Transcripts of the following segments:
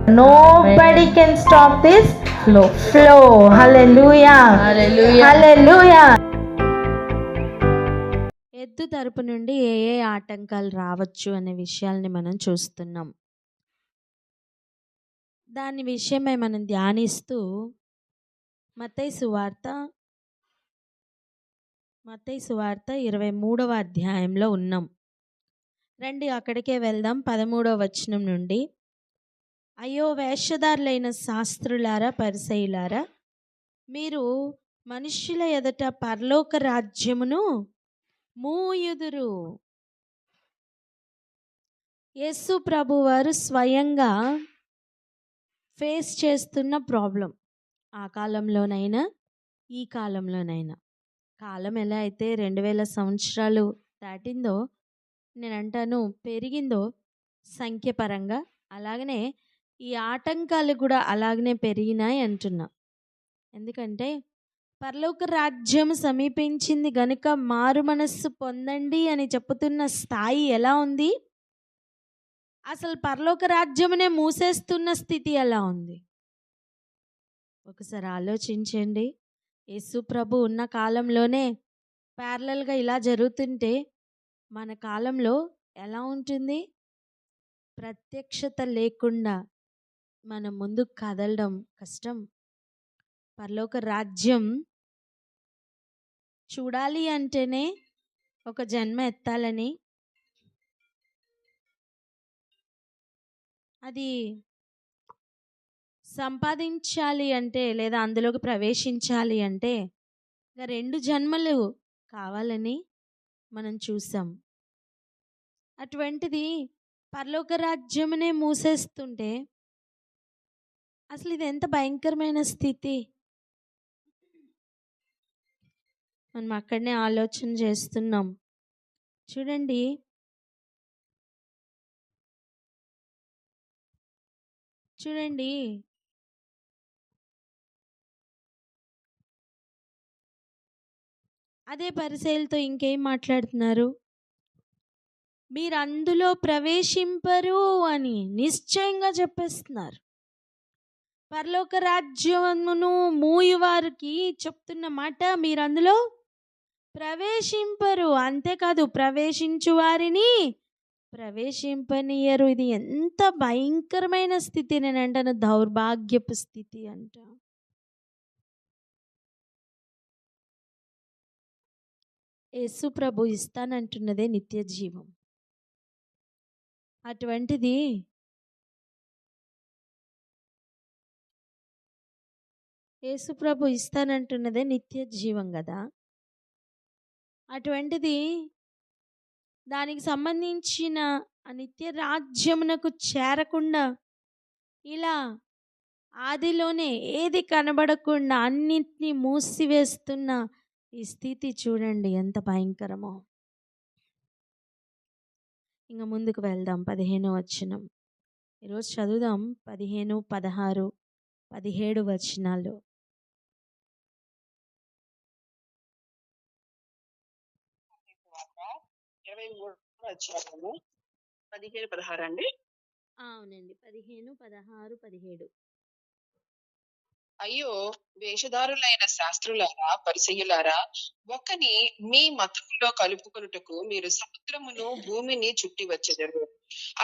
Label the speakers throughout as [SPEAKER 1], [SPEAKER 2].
[SPEAKER 1] Nobody can stop this flow. Hallelujah. Hallelujah.
[SPEAKER 2] ఎద్దు తరపు నుండి ఏ ఏ ఆటంకాలు రావచ్చు అనే విషయాల్ని మనం చూస్తున్నాం. దాని విషయమై మనం ధ్యానిస్తూ మత్తయి సువార్త 23వ అధ్యాయంలో ఉన్నాం. రండి అక్కడికే వెళ్దాం. 13వ వచనం నుండి, అయ్యో వేషధారులైన శాస్త్రులారా, పరిసయ్యులారా, మీరు మనుష్యుల ఎదుట పరలోక రాజ్యమును మూయుదురు. యేసు ప్రభు వారు స్వయంగా ఫేస్ చేస్తున్న ప్రాబ్లం, ఆ కాలంలోనైనా ఈ కాలంలోనైనా. కాలం ఎలా అయితే 2000 సంవత్సరాలు దాటిందో, నేను అంటాను పెరిగిందో సంఖ్యపరంగా, అలాగనే ఈ ఆటంకాలు కూడా అలాగనే పెరిగినాయి అంటున్నా. ఎందుకంటే పరలోక రాజ్యం సమీపించింది గనుక మారు మనస్సు పొందండి అని చెప్పుతున్న స్థాయి ఎలా ఉంది, అసలు పరలోక రాజ్యమునే మూసేస్తున్న స్థితి ఎలా ఉంది ఒకసారి ఆలోచించండి. యేసు ప్రభు ఉన్న కాలంలోనే ప్యారలల్గా ఇలా జరుగుతుంటే మన కాలంలో ఎలా ఉంటుంది? ప్రత్యక్షత లేకుండా మనం ముందుకు కదలడం కష్టం. పరలోక రాజ్యం చూడాలి అంటేనే ఒక జన్మ ఎత్తాలని, అది సంపాదించాలి అంటే, లేదా అందులోకి ప్రవేశించాలి అంటే 2 జన్మలు కావాలని మనం చూసాం. అటువంటిది పరలోక రాజ్యమునే మూసేస్తుంటే అసలు ఇది ఎంత భయంకరమైన స్థితి. మనం అక్కడనే ఆలోచన చేస్తున్నాం. చూడండి, అదే పరిసయ్యులతో ఇంకేం మాట్లాడుతున్నారు? మీరు అందులో ప్రవేశింపరు అని నిశ్చయంగా చెప్పేస్తున్నారు. పరలోక రాజ్యమును మూయువారికి చెప్తున్న మాట, మీరు అందులో ప్రవేశింపరు. అంతేకాదు, ప్రవేశించు వారిని ప్రవేశింపనీయరు. ఇది ఎంత భయంకరమైన స్థితి, నేను అంటాను దౌర్భాగ్యపు స్థితి అంట. యేసు ప్రభు ఇస్తానంటున్నదే నిత్య జీవం. అటువంటిది యేసు ప్రభు ఇస్తానంటున్నదే నిత్య జీవం కదా. అటువంటిది దానికి సంబంధించిన ఆ నిత్య రాజ్యమునకు చేరకుండా ఇలా ఆదిలోనే ఏది కనబడకుండా అన్నిటినీ మూసివేస్తున్న ఈ స్థితి చూడండి ఎంత భయంకరమో. ఇంకా ముందుకు వెళ్దాం. 15వ వచనం ఈరోజు చదువుదాం. 15, 16, 17 వచనాలు. అవునండి, 15, 16, 17.
[SPEAKER 3] అయ్యో వేషధారులైన శాస్త్రులారా, పరిసయ్యులారా, ఒకని మీ మతములో కలుపుకొనుటకు మీరు సముద్రమును భూమిని చుట్టి వచ్చెదరు.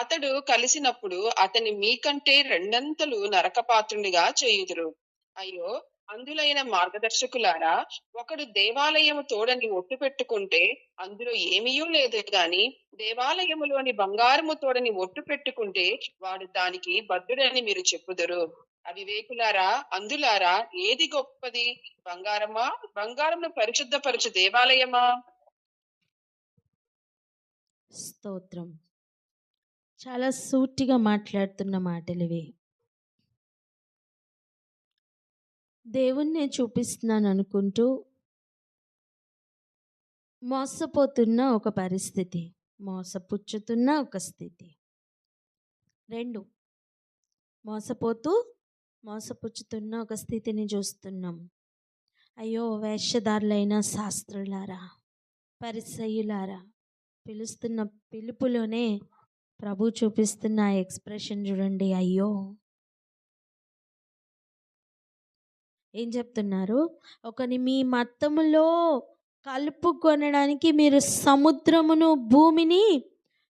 [SPEAKER 3] అతడు కలిసినప్పుడు అతని మీకంటే 2 నరకపాత్రునిగా చేయుదురు. అయ్యో అందులైన మార్గదర్శకులారా, ఒకడు దేవాలయము తోడని ఒట్టు పెట్టుకుంటే అందులో ఏమీయూ లేదు గాని, దేవాలయములోని బంగారము తోడని ఒట్టు పెట్టుకుంటే వాడు దానికి బద్ధుడని మీరు చెప్పుదురు. అవివేకులారా, అందులారా, ఏది గొప్పది? బంగారమా? బంగారమును పరిశుద్ధపరచు దేవాలయమా?
[SPEAKER 2] స్తోత్రం. చాలా సూటిగా మాట్లాడుతున్న మాటలు ఇవి. దేవుణ్ణే చూపిస్తున్నాను అనుకుంటూ మోసపోతున్న ఒక పరిస్థితి, మోసపుచ్చుతున్న ఒక స్థితి. 2, మోసపుచ్చుతున్న ఒక స్థితిని చూస్తున్నాం. అయ్యో వేషధారులైన శాస్త్రులారా, పరిసయ్యులారా, పిలుస్తున్న పిలుపులోనే ప్రభు చూపిస్తున్న ఎక్స్ప్రెషన్ చూడండి. అయ్యో ఏం చెప్తున్నారు? ఒకని మీ మత్తములో కలుపుకొనడానికి మీరు సముద్రమును భూమిని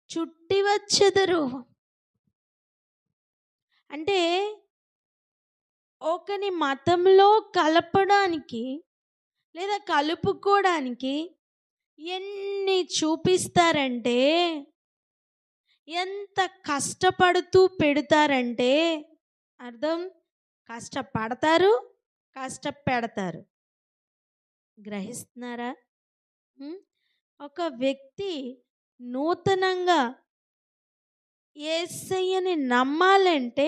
[SPEAKER 2] చుట్టి వచ్చెదరు. అంటే ఒకని మతంలో కలపడానికి లేదా కలుపుకోవడానికి ఎన్ని చూపిస్తారంటే, ఎంత కష్టపడుతూ పెడతారంటే అర్థం, కష్టపడతారు, కష్టపెడతారు. గ్రహిస్తున్నారా? ఒక వ్యక్తి నూతనంగా యేసయ్యని నమ్మాలంటే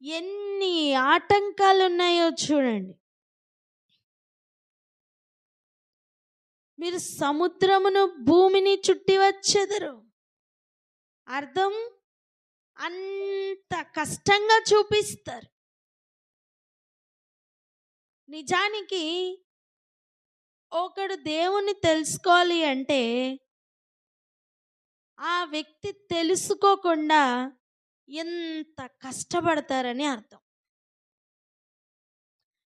[SPEAKER 2] ఎన్ని ఆటంకాలు ఉన్నాయో చూడండి. మీరు సముద్రమును భూమిని చుట్టి వచ్చెదరు. అర్థం, అంత కష్టంగా చూపిస్తారు. నిజానికి ఒకడు దేవుని తెలుసుకోవాలి అంటే ఆ వ్యక్తి తెలుసుకోకుండా ఎంత కష్టపడతారని అర్థం.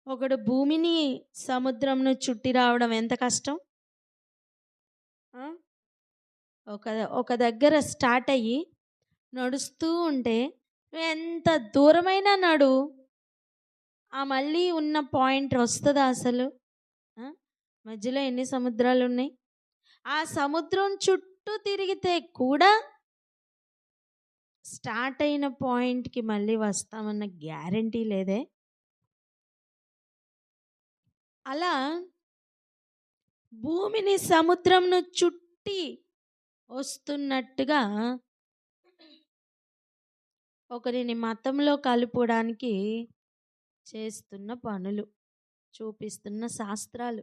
[SPEAKER 2] ఒకడు భూమిని సముద్రంను చుట్టి రావడం ఎంత కష్టం. ఒక దగ్గర స్టార్ట్ అయ్యి నడుస్తూ ఉంటే ఎంత దూరమైనా నడు, ఆ మళ్ళీ ఉన్న పాయింట్ వస్తుందా అసలు? మధ్యలో ఎన్ని సముద్రాలు ఉన్నాయి? ఆ సముద్రం చుట్టూ తిరిగితే కూడా స్టార్ట్ అయిన పాయింట్కి మళ్ళీ వస్తామన్న గ్యారంటీ లేదే. అలా భూమిని సముద్రంను చుట్టి వస్తున్నట్టుగా ఒకరిని మతంలో కలుపుకోవడానికి చేస్తున్న పనులు, చూపిస్తున్న శాస్త్రాలు.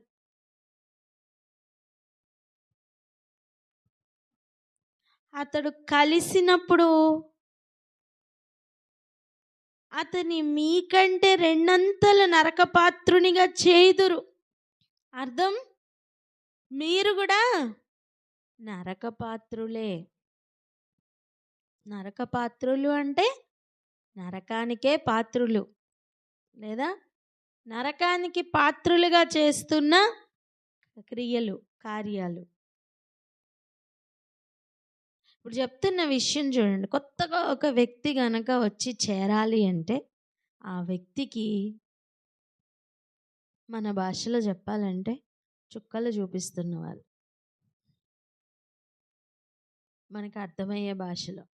[SPEAKER 2] అతడు కలిసినప్పుడు అతని మీకంటే రెండంతల నరకపాత్రునిగా చేయుదురు. అర్థం, మీరు కూడా నరకపాత్రులే. నరకపాత్రులు అంటే నరకానికే పాత్రులు, లేదా నరకానికి పాత్రులుగా చేస్తున్న క్రియలు, కార్యాలు. ఇప్పుడు చెప్తున్న విషయం చూడండి. కొత్తగా ఒక వ్యక్తి గనక వచ్చి చేరాలి అంటే ఆ వ్యక్తికి మన భాషలో చెప్పాలంటే చుక్కలు చూపిస్తున్న వాళ్ళు, మనకు అర్థమయ్యే భాషలో.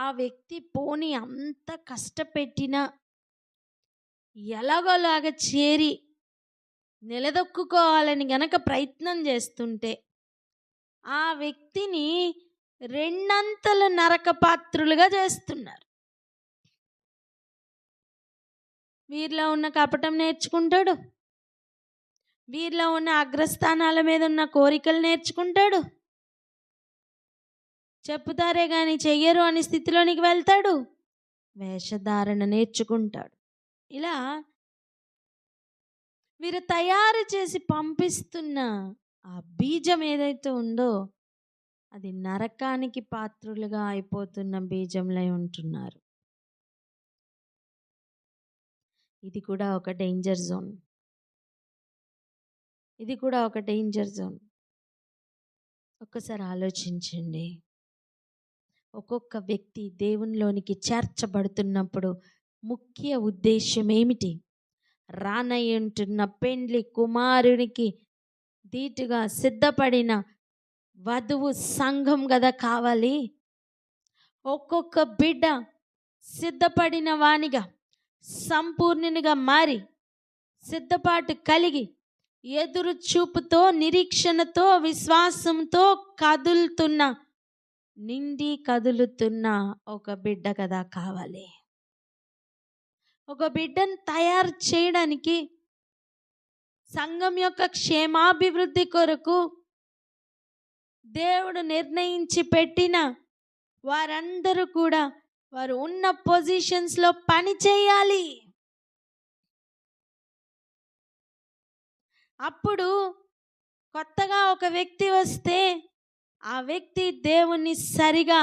[SPEAKER 2] ఆ వ్యక్తి పోని అంత కష్టపెట్టినా ఎలాగోలాగా చేరి నిలదొక్కుకోవాలని గనక ప్రయత్నం చేస్తుంటే ఆ వ్యక్తిని రెండంతల నరకపాత్రులుగా చేస్తున్నారు. వీరిలో ఉన్న కపటం నేర్చుకుంటాడు, వీరిలో ఉన్న అగ్రస్థానాల మీద ఉన్న కోరికలు నేర్చుకుంటాడు, చెప్పుతారే కానీ చెయ్యరు అని స్థితిలోనికి వెళ్తాడు, వేషధారణ నేర్చుకుంటాడు. ఇలా వీరు తయారు చేసి పంపిస్తున్న ఆ బీజం ఏదైతే ఉందో అది నరకానికి పాత్రులుగా అయిపోతున్న బీజంలో ఉంటున్నారు. ఇది కూడా ఒక డేంజర్ జోన్. ఇది కూడా ఒక డేంజర్ జోన్. ఒక్కసారి ఆలోచించండి. ఒక్కొక్క వ్యక్తి దేవునిలోనికి చేర్చబడుతున్నప్పుడు ముఖ్య ఉద్దేశం ఏమిటి? రానయ్యుంటున్న పెండ్లి కుమారునికి ధీటుగా సిద్ధపడిన వధువు సంఘం కదా కావాలి. ఒక్కొక్క బిడ్డ సిద్ధపడిన వానిగా, సంపూర్ణునిగా మారి, సిద్ధపాటు కలిగి, ఎదురు చూపుతో, నిరీక్షణతో, విశ్వాసంతో నిండి కదులుతున్న ఒక బిడ్డ కదా కావాలి. ఒక బిడ్డను తయారు చేయడానికి, సంఘం యొక్క క్షేమాభివృద్ధి కొరకు దేవుడు నిర్ణయించి పెట్టిన వారందరూ కూడా వారు ఉన్న పొజిషన్స్లో పని చేయాలి. అప్పుడు కొత్తగా ఒక వ్యక్తి వస్తే ఆ వ్యక్తి దేవుణ్ణి సరిగా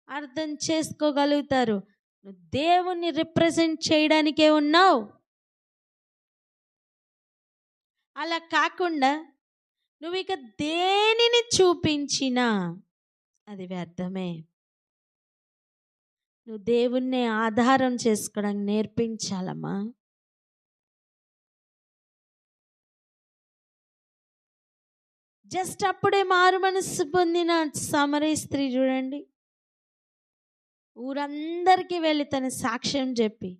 [SPEAKER 2] అర్థం చేసుకోగలుగుతారు. నువ్వు దేవుణ్ణి రిప్రజెంట్ చేయడానికే ఉన్నావు. అలా కాకుండా నువ్వు ఇక దేనిని చూపించినా అది వ్యర్థమే. నువ్వు దేవుణ్ణి ఆధారం చేసుకోవడానికి నేర్పించాలమ్మా. జస్ట్ అప్పుడే మారు మనస్సు పొందిన సమరయ స్త్రీ చూడండి, ఊరందరికీ వెళ్ళి తన సాక్ష్యం చెప్పి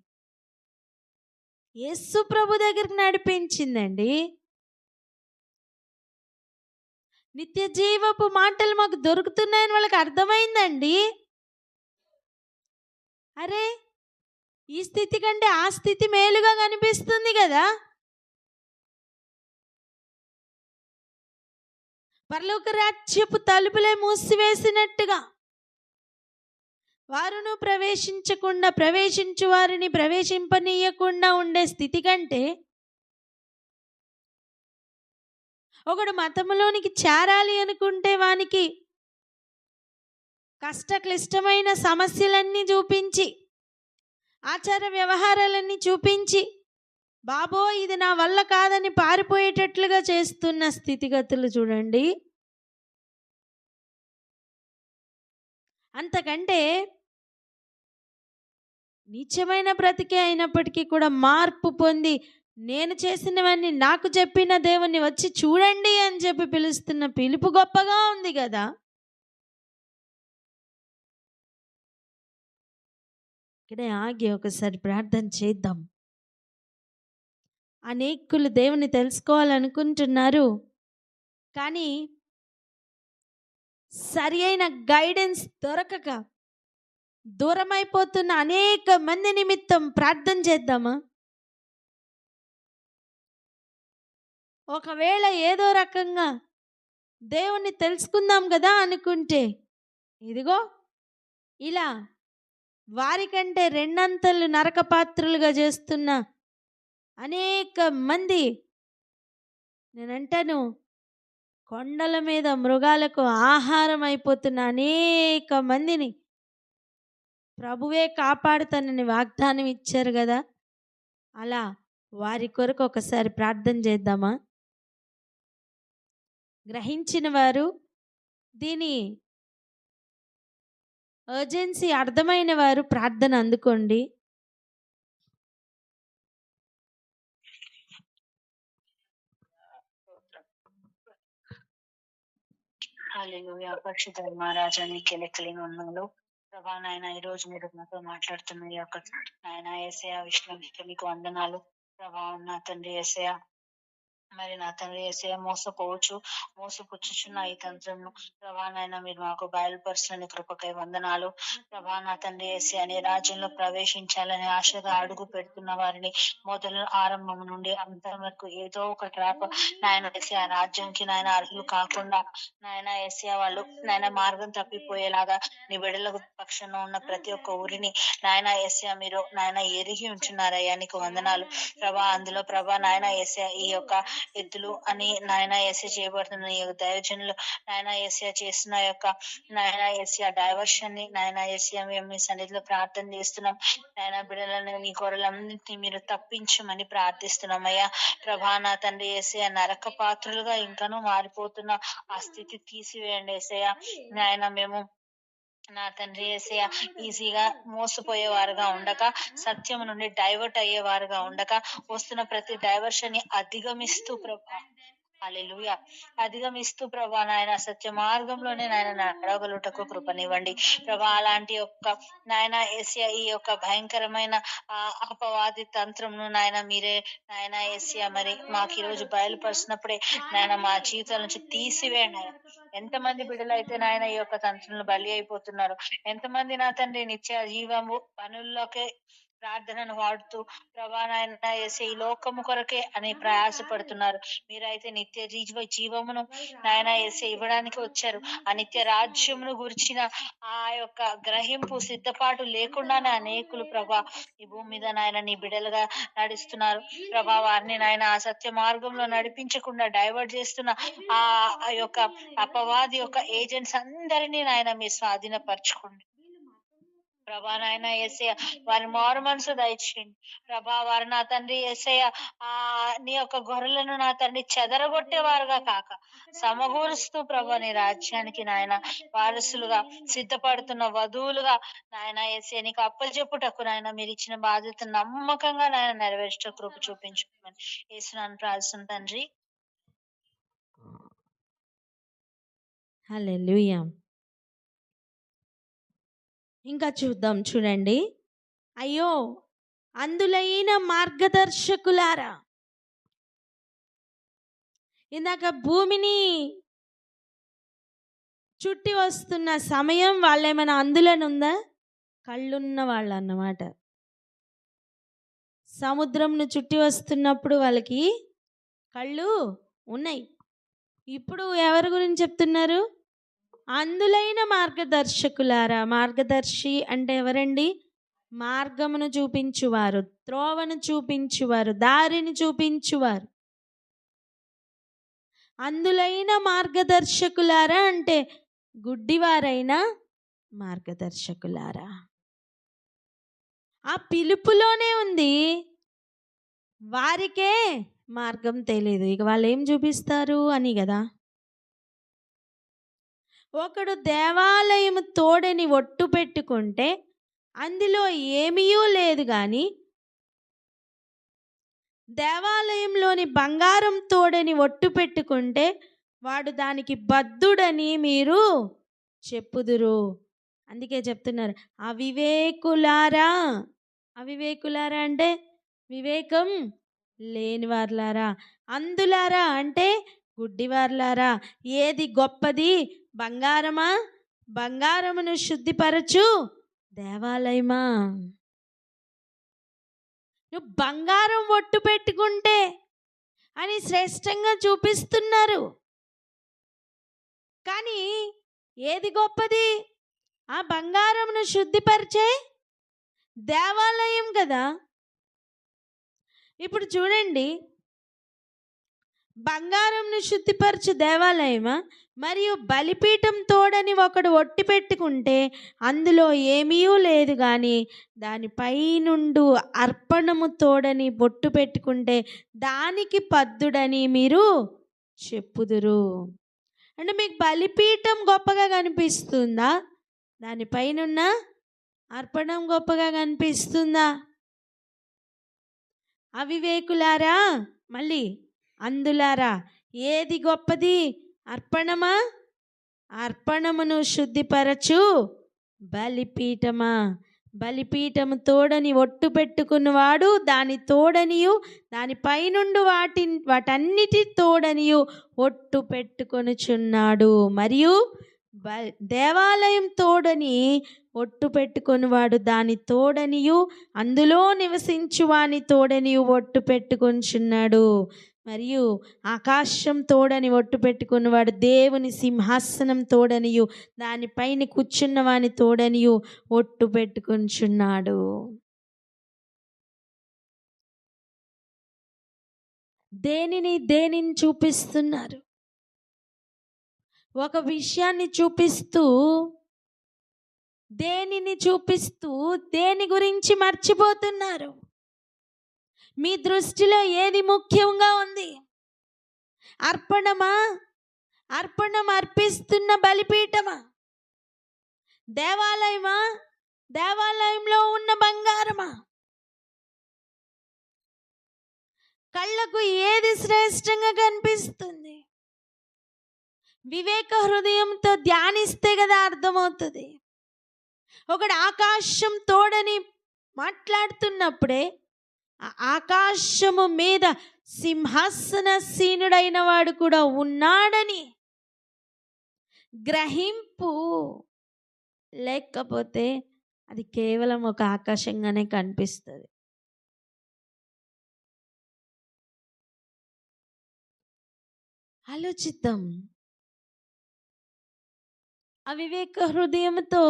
[SPEAKER 2] యేసు ప్రభు దగ్గరికి నడిపించిందండి. నిత్య జీవపు మాటలు మాకు దొరుకుతున్నాయని వాళ్ళకి అర్థమైందండి. అరే, ఈ స్థితి కంటే ఆ స్థితి మేలుగా కనిపిస్తుంది కదా. పరలోక రాజ్యపు తలుపులే మూసివేసినట్టుగా వారును ప్రవేశించకుండా ప్రవేశించు వారిని ప్రవేశింపనీయకుండా ఉండే స్థితి కంటే ఒకడు మతములోనికి చేరాలి అనుకుంటే వానికి కష్టక్లిష్టమైన సమస్యలన్నీ చూపించి, ఆచార వ్యవహారాలన్నీ చూపించి, బాబో ఇది నా వల్ల కాదని పారిపోయేటట్లుగా చేస్తున్న స్థితిగతులు చూడండి. అంతకంటే నీచమైన బ్రతికే అయినప్పటికీ కూడా మార్పు పొంది నేను చేసినవన్నీ నాకు చెప్పిన దేవుణ్ణి వచ్చి చూడండి అని చెప్పి పిలుస్తున్న పిలుపు గొప్పగా ఉంది కదా. ఇక్కడే ఆగి ఒకసారి ప్రార్థన చేద్దాం. అనేకులు దేవుని తెలుసుకోవాలనుకుంటున్నారు, కానీ సరి అయిన గైడెన్స్ దొరకక దూరమైపోతున్న అనేక మంది నిమిత్తం ప్రార్థన చేద్దామా? ఒకవేళ ఏదో రకంగా దేవుణ్ణి తెలుసుకుందాం కదా అనుకుంటే, ఇదిగో ఇలా వారికంటే రెండంతలు నరక పాత్రులుగా చేస్తున్న అనేక మంది, నేనంటాను కొండల మీద మృగాలకు ఆహారం అయిపోతున్న అనేక మందిని ప్రభువే కాపాడుతానని వాగ్దానం ఇచ్చారు కదా. అలా వారి కొరకు ఒకసారి ప్రార్థన చేద్దామా? గ్రహించిన వారు, దీని అర్జెన్సీ అర్థమైన వారు ప్రార్థన అందుకోండి.
[SPEAKER 4] హల్లెలూయా. పరిశుద్ధ మహారాజా నీకే లెక్కలేని వందనాలు ప్రభా. నాయన ఈ రోజు మీరు నాతో మాట్లాడుతున్న ఈ యొక్క నాయన యేసయ్య విషయం మీకు వందనాలు ప్రభా. నా తండ్రి యేసయ్య, మరి నా తండ్రి యేసయ్య మోసపుచ్చుచున్న ఈ తంత్రము ప్రభా నాయన మీరు మాకు బయలుపరుస్తున్న కృపకై వందనాలు ప్రభా. నా తండ్రి యేసయ్య నీ రాజ్యంలో ప్రవేశించాలని ఆశగా అడుగు పెడుతున్న వారిని మొదలు ఆరంభం నుండి అంతం వరకు ఏదో ఒక ట్రాప్ నాయన యేసయ్య రాజ్యంకి నాయన అర్హులు కాకుండా నాయన యేసయ్య వాళ్ళు నాయన మార్గం తప్పిపోయేలాగా నీ బిడ్డల పక్షంలో ఉన్న ప్రతి ఒక్క ఊరిని నాయన యేసయ్య మీరు నాయన ఎరిగి ఉంటున్నారయ్యా, నీకు వందనాలు ప్రభా. అందులో ప్రభా నాయన యేసయ్య ఈ యొక్క ఎద్దులు అని నాయన యేసయ్య చేయబడుతున్న ఈ దైవజనులు నాయన యేసయ్య చేస్తున్న యొక్క నాయన యేసయ్య డైవర్షన్ ని నాయన యేసయ్య మేము మీ సన్నిధిలో ప్రార్థన చేస్తున్నాం. నాయన బిడ్డలను నీ గొర్రెలన్నింటినీ మీరు తప్పించమని ప్రార్థిస్తున్నాం అయ్యా ప్రభా. నా తండ్రి యేసయ్య నరక పాత్రులుగా ఇంకానూ మారిపోతున్న ఆ స్థితి తీసివేయండి యేసయ్య. నాయన మేము నా తండ్రి యేసయ్య ఈజీగా మోసపోయేవారుగా ఉండక, సత్యం నుండి డైవర్ట్ అయ్యేవారుగా ఉండక, వస్తున్న ప్రతి డైవర్షన్ ని అధిగమిస్తూ ప్రభా హల్లెలూయా అధిగమిస్తూ ప్రభా నాయన సత్య మార్గంలోనే నాయన నడవగలుగుటకు కృపనివ్వండి ప్రభా. అలాంటి యొక్క నాయన యేసయ్య ఈ యొక్క భయంకరమైన అపవాది తంత్రంను నాయన మీరే నాయన యేసయ్య మరి మాకు ఈ రోజు బయలుపరిచినప్పుడే నాయన మా జీవితాల నుంచి తీసివేయండి. ఎంతమంది బిడ్డలు అయితే నాయన ఈ యొక్క తంత్రంలో బలి అయిపోతున్నారు, ఎంతమంది నా తండ్రి నిత్య జీవము పనుల్లోకే ప్రార్థనను వాడుతూ ప్రభా నాయన యేసయ్య ఈ లోకము కొరకే అని ప్రయాసపడుతున్నారు. మీరైతే నిత్య జీవమును నాయన యేసయ్య ఇవ్వడానికి వచ్చారు. ఆ నిత్య రాజ్యమును గురించిన ఆ యొక్క గ్రహింపు సిద్ధపాటు లేకుండానే అనేకులు ప్రభా ఈ భూమి మీద నాయన నీ బిడ్డలుగా నడుస్తున్నారు ప్రభా. వారిని నాయన ఆ సత్య మార్గంలో నడిపించకుండా డైవర్ట్ చేస్తున్న ఆ యొక్క అపవాది యొక్క ఏజెంట్స్ అందరినీ నాయన మీరు స్వాధీనపరచుకోండి. ప్రభా నాయన యేసయ్య వారి మారు మనసు దయచేయండి ప్రభా. వారు నా తండ్రి యేసయ్య ఆ నీ యొక్క గొర్రెలను నా తండ్రి చెదరగొట్టేవారుగా కాక సమకూరుస్తూ ప్రభా నీ రాజ్యానికి నాయన వారసులుగా సిద్ధపడుతున్న వధువులుగా నాయన యేసయ్య నీకు అప్పచెప్పుటకు నాయన మీరు ఇచ్చిన బాధ్యత నమ్మకంగా నాయన నెరవేర్చ కృప చూపించుకోమని యేసునామమున ప్రార్థిస్తున్నాను తండ్రి.
[SPEAKER 2] హల్లెలూయా. ఇంకా చూద్దాం, చూడండి. అయ్యో అందులైన మార్గదర్శకులారా, ఇందాక భూమిని చుట్టి వస్తున్న సమయం వాళ్ళేమైనా అందులోనుందా? కళ్ళున్న వాళ్ళు అన్నమాట. సముద్రంను చుట్టి వస్తున్నప్పుడు వాళ్ళకి కళ్ళు ఉన్నాయి. ఇప్పుడు ఎవరి గురించి చెప్తున్నారు? అందులైన మార్గదర్శకులారా. మార్గదర్శి అంటే ఎవరండి? మార్గమును చూపించువారు, త్రోవను చూపించువారు, దారిని చూపించువారు. అందులైన మార్గదర్శకులారా అంటే గుడ్డివారైన మార్గదర్శకులారా. ఆ పిలుపులోనే ఉంది, వారికే మార్గం తెలియదు, ఇక వాళ్ళు ఏం చూపిస్తారు అని కదా. ఒకడు దేవాలయం తోడని ఒట్టు పెట్టుకుంటే అందులో ఏమీ లేదు, కానీ దేవాలయంలోని బంగారం తోడని ఒట్టు పెట్టుకుంటే వాడు దానికి బద్ధుడని మీరు చెప్పుదురు. అందుకే చెప్తున్నారు అవివేకులారా. అవివేకులారా అంటే వివేకం లేనివార్లారా. అందులారా అంటే గుడ్డివార్లారా. ఏది గొప్పది? బంగారమా? బంగారమును శుద్ధిపరచు దేవాలయమా? నువ్వు బంగారం ఒట్టు పెట్టుకుంటే అని శ్రేష్టంగా చూపిస్తున్నారు, కానీ ఏది గొప్పది? ఆ బంగారమును శుద్ధిపరిచే దేవాలయం కదా. ఇప్పుడు చూడండి, బంగారంను శుద్ధిపరచు దేవాలయమా మరియు బలిపీఠం తోడని ఒకడు ఒట్టి పెట్టుకుంటే అందులో ఏమీ లేదు, కానీ దానిపై నుండి అర్పణము తోడని బొట్టు పెట్టుకుంటే దానికి పద్దుడని మీరు చెప్పుదురు. అంటే మీకు బలిపీఠం గొప్పగా కనిపిస్తుందా? దానిపైనున్న అర్పణం గొప్పగా కనిపిస్తుందా? అవివేకులారా, మళ్ళీ అందులారా, ఏది గొప్పది? అర్పణమా? అర్పణమును శుద్ధిపరచు బలిపీఠమా? బలిపీఠము తోడని ఒట్టు పెట్టుకున్నవాడు దాని తోడనియు దానిపైనుండి వాటన్నిటి తోడనియు ఒట్టు పెట్టుకొనుచున్నాడు. మరియు దేవాలయం తోడని ఒట్టు పెట్టుకొనివాడు దాని తోడనియు అందులో నివసించువాని తోడనియు ఒట్టు పెట్టుకొనిచున్నాడు. మరియు ఆకాశం తోడని ఒట్టు పెట్టుకున్నవాడు దేవుని సింహాసనం తోడనియు దానిపైన కూర్చున్న వాని తోడనియు ఒట్టు పెట్టుకొనిచున్నాడు. దేనిని చూపిస్తున్నారు? ఒక విషయాన్ని చూపిస్తూ దేని గురించి మర్చిపోతున్నారు? మీ దృష్టిలో ఏది ముఖ్యంగా ఉంది? అర్పణమా? అర్పణం అర్పిస్తున్న బలిపీఠమా? దేవాలయమా? దేవాలయంలో ఉన్న బంగారమా? కళ్ళకు ఏది శ్రేష్టంగా కనిపిస్తుంది? వివేక హృదయంతో ధ్యానిస్తే కదా అర్థమవుతుంది. ఒకడు ఆకాశం తోడని మాట్లాడుతున్నప్పుడే ఆ ఆకాశము మీద సింహాసనసీనుడైన వాడు కూడా ఉన్నాడని గ్రహింపు లేకపోతే అది కేవలం ఒక ఆకాశంగానే కనిపిస్తుంది. ఆలోచిద్దాం. అవివేక హృదయంతో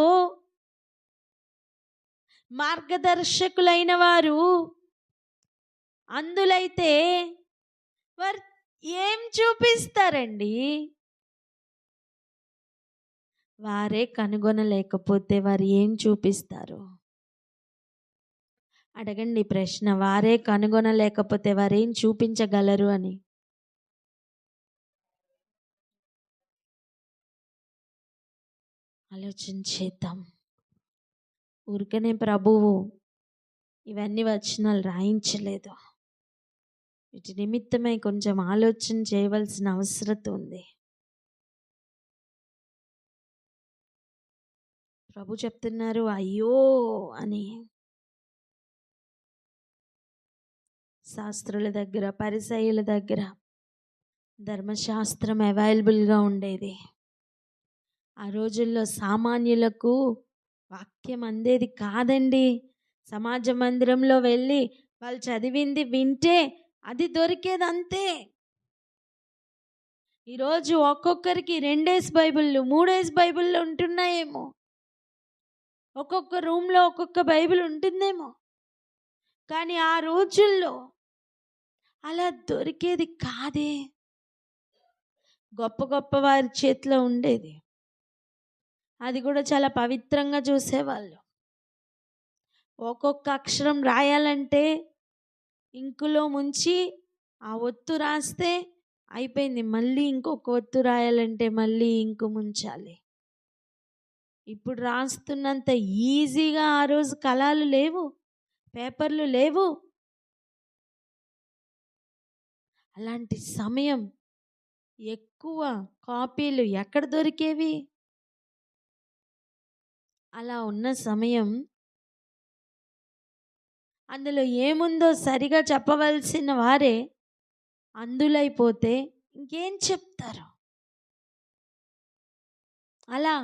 [SPEAKER 2] మార్గదర్శకులైన వారు అందులైతే వారు ఏం చూపిస్తారండి? వారే కనుగొనలేకపోతే వారు ఏం చూపిస్తారు? అడగండి ప్రశ్న. వారే కనుగొనలేకపోతే వారేం చూపించగలరు అని. ఆలోచించేద్దాం. ఊరికనే ప్రభువు ఇవన్నీ వచనాలు రాయించలేదు. వీటి నిమిత్తమై కొంచెం ఆలోచన చేయవలసిన అవసరం ఉంది. ప్రభు చెప్తున్నారు అయ్యో అని. శాస్త్రుల దగ్గర, పరిసయ్యుల దగ్గర ధర్మశాస్త్రం అవైలబుల్గా ఉండేది. ఆ రోజుల్లో సామాన్యులకు వాక్యం అందేది కాదండి. సమాజ మందిరంలో వెళ్ళి వాళ్ళు చదివింది వింటే అది దొరికేది అంతే. ఈరోజు ఒక్కొక్కరికి 2 బైబిళ్ళు 3 బైబిళ్ళు ఉంటున్నాయేమో. ఒక్కొక్క రూమ్లో ఒక్కొక్క బైబిల్ ఉంటుందేమో. కానీ ఆ రోజుల్లో అలా దొరికేది కాదే. గొప్ప గొప్ప వారి చేతిలో ఉండేది. అది కూడా చాలా పవిత్రంగా చూసేవాళ్ళు. ఒక్కొక్క అక్షరం రాయాలంటే ఇంకులో ముంచి ఆ ఒత్తు రాస్తే అయిపోయింది. మళ్ళీ ఇంకొక ఒత్తు రాయాలంటే మళ్ళీ ఇంకు ముంచాలి. ఇప్పుడు రాస్తున్నంత ఈజీగా ఆ రోజు కలాలు లేవు, పేపర్లు లేవు. అలాంటి సమయం ఎక్కువ కాపీలు ఎక్కడ దొరికేవి? అలా ఉన్న సమయం అందులో ఏముందో సరిగా చెప్పవలసిన వారే అందులైపోతే ఇంకేం చెప్తారు? అలా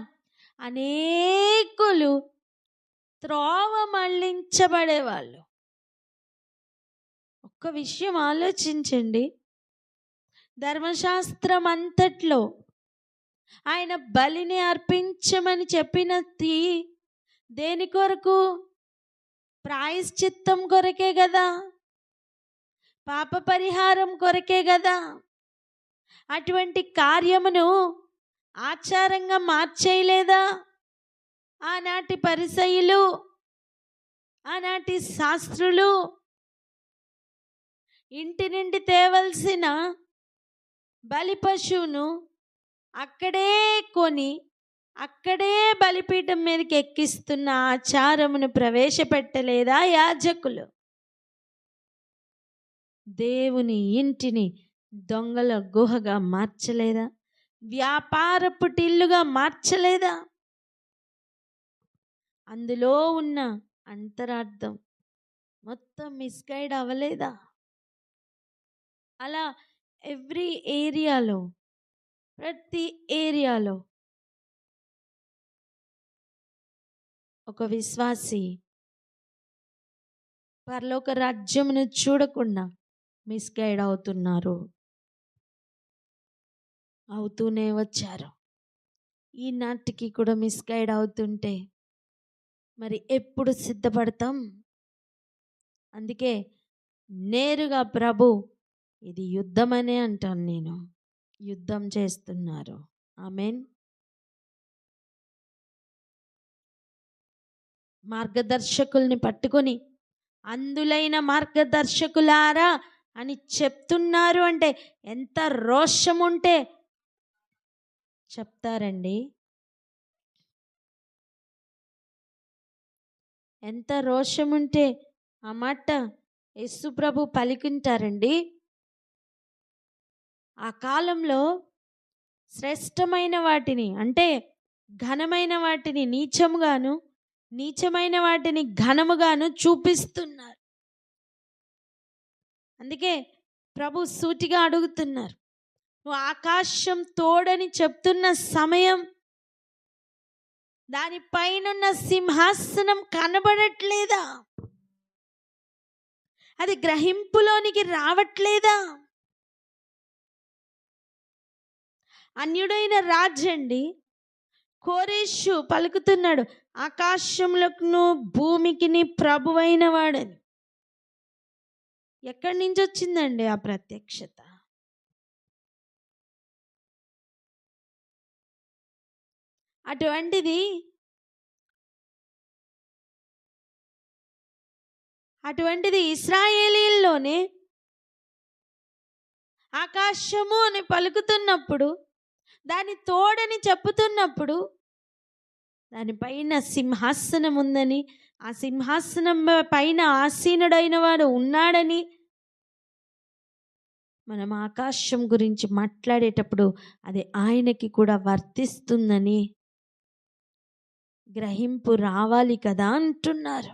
[SPEAKER 2] అనేకులు త్రోవ మళ్ళించబడేవాళ్ళు. ఒక్క విషయం ఆలోచించండి. ధర్మశాస్త్రం అంతట్లో ఆయన బలిని అర్పించమని చెప్పినది దేని కొరకు? ప్రాయశ్చిత్తం కొరకే కదా, పాప పరిహారం కొరకే కదా. అటువంటి కార్యమును ఆచారంగా మార్చేయలేదా ఆనాటి పరిసయ్యులు, ఆనాటి శాస్త్రులు? ఇంటి నుండి తేవలసిన బలి పశువును అక్కడే కొని అక్కడే బలిపీఠం మీదకి ఎక్కిస్తున్న ఆచారమును ప్రవేశపెట్టలేదా యాజకులు? దేవుని ఇంటిని దొంగల గుహగా మార్చలేదా? వ్యాపారపు టిల్లుగా మార్చలేదా? అందులో ఉన్న అంతరార్థం మొత్తం మిస్గైడ్ అవ్వలేదా? అలా ఎవ్రీ ఏరియాలో, ప్రతి ఏరియాలో ఒక విశ్వాసి పరలోక రాజ్యమును చూడకుండా మిస్గైడ్ అవుతూనే వచ్చారు. ఈనాటికి కూడా మిస్గైడ్ అవుతుంటే మరి ఎప్పుడు సిద్ధపడతాం? అందుకే నేరుగా ప్రభు ఇది యుద్ధమనే అంటాను నేను. యుద్ధం చేస్తున్నారు. ఆమేన్. మార్గదర్శకుల్ని పట్టుకొని అందులైన మార్గదర్శకులారా అని చెప్తున్నారు అంటే ఎంత రోషం ఉంటే చెప్తారండి. ఎంత రోషం ఉంటే ఆ మాట యేసు ప్రభు పలికింటారండి. ఆ కాలంలో శ్రేష్టమైన వాటిని అంటే ఘనమైన వాటిని నీచముగాను, నీచమైన వాటిని ఘనముగాను చూపిస్తున్నారు. అందుకే ప్రభు సూటిగా అడుగుతున్నారు, నువ్వు ఆకాశం తోడని చెప్తున్న సమయం దానిపైనున్న సింహాసనం కనబడట్లేదా? అది గ్రహింపులోనికి రావట్లేదా? అన్యుడైన రాజండి కోరేషు పలుకుతున్నాడు, ఆకాశములకు భూమికి ప్రభువైన వాడని. ఎక్కడి నుంచి వచ్చిందండి ఆ ప్రత్యక్షత? అటువంటిది ఇశ్రాయేలీల్లోనే ఆకాశము అని పలుకుతున్నప్పుడు, దాని తోడని చెప్పుతున్నప్పుడు, దానిపైన సింహాసనం ఉందని, ఆ సింహాసనం పైన ఆసీనుడైన వాడు ఉన్నాడని, మనం ఆకాశం గురించి మాట్లాడేటప్పుడు అది ఆయనకి కూడా వర్తిస్తుందని గ్రహింపు రావాలి కదా అంటున్నారు.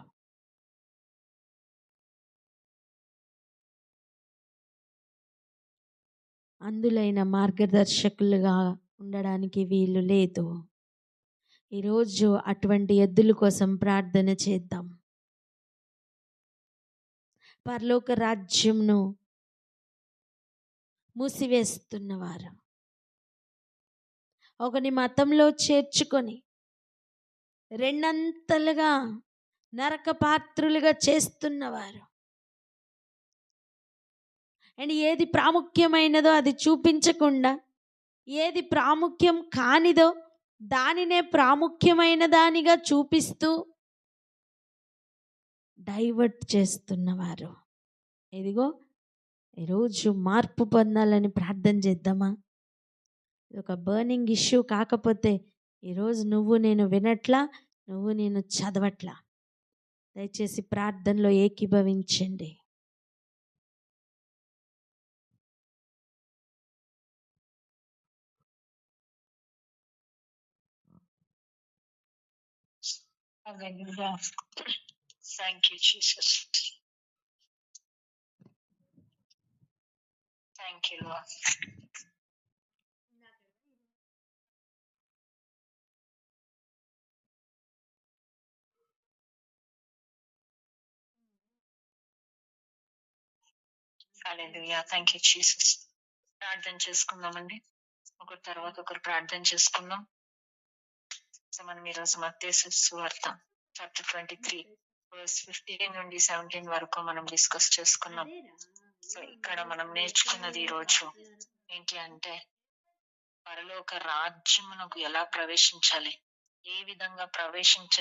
[SPEAKER 2] అందులైన మార్గదర్శకులుగా ఉండడానికి వీలు లేదు. ఈరోజు అటువంటి ఎద్దుల కోసం ప్రార్థన చేద్దాం. పరలోక రాజ్యంను మూసివేస్తున్నవారు, ఒకని మతంలో చేర్చుకొని రెండంతలుగా నరక పాత్రులుగా చేస్తున్నవారు, అండ్ ఏది ప్రాముఖ్యమైనదో అది చూపించకుండా, ఏది ప్రాముఖ్యం కానిదో దానినే ప్రాముఖ్యమైన దానిగా చూపిస్తూ డైవర్ట్ చేస్తున్నవారు, ఇదిగో ఈరోజు మార్పు పొందాలని ప్రార్థన చేద్దామా? ఇది ఒక బర్నింగ్ ఇష్యూ కాకపోతే ఈరోజు నువ్వు నేను వినట్లా, నువ్వు నేను చదవట్లా. దయచేసి ప్రార్థనలో ఏకీభవించండి.
[SPEAKER 4] Hallelujah. Thank you, Jesus. Thank you, Lord. Hallelujah. Thank you, Jesus. ప్రార్థన చేసుకుందామండి. ఒకరి తర్వాత ఒకరు ప్రార్థన చేసుకుందాం. సో మనం ఈరోజు మత్తయి సువార్త చాప్టర్ 23 వర్స్ 15 నుండి 17 వరకు మనం డిస్కస్ చేసుకున్నాం. సో ఇక్కడ మనం నేర్చుకున్నది ఈరోజు ఏంటి అంటే, పరలోక రాజ్యమునకు ఎలా ప్రవేశించాలి, ఏ విధంగా ప్రవేశించ